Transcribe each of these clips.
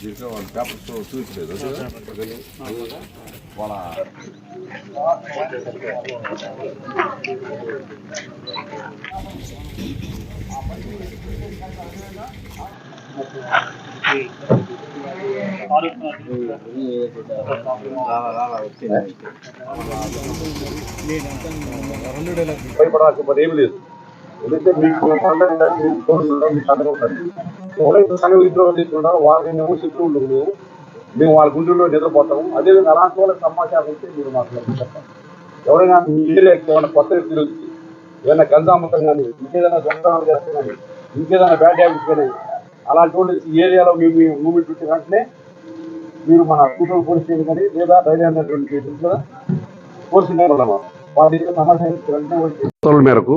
దీంట్లో వాళ్ళ పేపర్స్ చూపించలేదు వాళ్ళ భయపడాల్సిన ఏమి లేదు. ఎందుకంటే మీకు ఎవరైతే సంఘం ఇంట్లో తీసుకుంటారో వాళ్ళని చెప్తూ ఉంటుంది, మేము వాళ్ళ గుండెల్లో నిద్రపోతాము. అదేవిధంగా అలాంటి వాళ్ళకి సమాచారం ఇస్తే మీరు మాకు చెప్పండి. ఎవరైనా మీ ఏరియాకి ఏమైనా కొత్త వ్యక్తులు వచ్చి ఏదైనా గంజామతం కానీ ఇంకేదైనా దొంగతనాలు చేస్తే కానీ ఇంకేదైనా బ్యాడ్ హ్యాబిట్స్ కానీ అలాంటి వాళ్ళు ఈ ఏరియాలో మేము మూమెంట్ ఉంటే వెంటనే మీరు మన కూటమి పోలీస్ స్టేషన్ కానీ లేదా ధైర్యం అనేటువంటి కేసులు కూడా పోలీసు వాటి సమాచారం మేరకు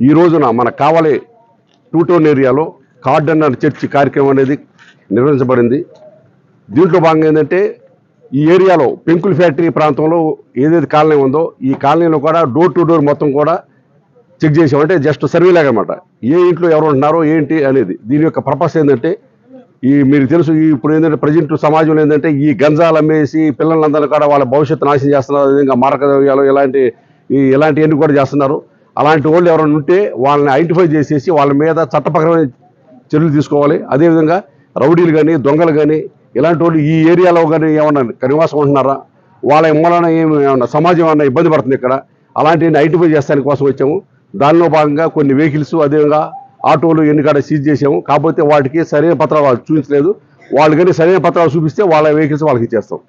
ఈ రోజున మన కావలి 2 టౌన్ ఏరియాలో కార్డనర్ చర్చి కార్యక్రమం అనేది నిర్వహించబడింది. దీంట్లో భాగంగా ఏంటంటే ఈ ఏరియాలో పెంకుల ఫ్యాక్టరీ ప్రాంతంలో ఏదైతే కాలనీ ఉందో ఈ కాలనీలో కూడా డోర్ టు డోర్ మొత్తం కూడా చెక్ చేసాం. అంటే జస్ట్ సర్వే లాగా అనమాట. ఏ ఇంట్లో ఎవరు ఉంటున్నారో ఏంటి అనేది. దీని యొక్క పర్పస్ ఏంటంటే మీకు తెలుసు ఇప్పుడు ఏంటంటే ప్రజెంట్ సమాజంలో ఏంటంటే ఈ గంజాలు అమ్మేసి పిల్లలందరూ కూడా వాళ్ళ భవిష్యత్తు నాశనం చేస్తున్నారు. అదేవిధంగా మారక ద్రవ్యాలు ఇలాంటివన్నీ కూడా చేస్తున్నారు. అలాంటి వాళ్ళు ఎవరైనా ఉంటే వాళ్ళని ఐడెంటిఫై చేసేసి వాళ్ళ మీద చట్టపరమైన చర్యలు తీసుకోవాలి. అదేవిధంగా రౌడీలు కానీ దొంగలు కానీ ఇలాంటి వాళ్ళు ఈ ఏరియాలో కానీ ఏమన్నా నివాసం ఉంటున్నారా, వాళ్ళ మూలన ఏమన్నా సమాజం ఏమన్నా ఇబ్బంది పడుతుంది ఇక్కడ, అలాంటివన్నీ ఐడెంటిఫై చేస్తానికి కోసం వచ్చాము. దానిలో భాగంగా కొన్ని వెహికల్స్ అదేవిధంగా ఆటోలు ఎన్ని కాడ సీజ్ చేసాము. కాకపోతే వాటికి సరైన పత్రాలు వాళ్ళు చూపించలేదు. వాళ్ళు కానీ సరైన పత్రాలు చూపిస్తే వాళ్ళ వెహికల్స్ వాళ్ళకి ఇచ్చేస్తాం.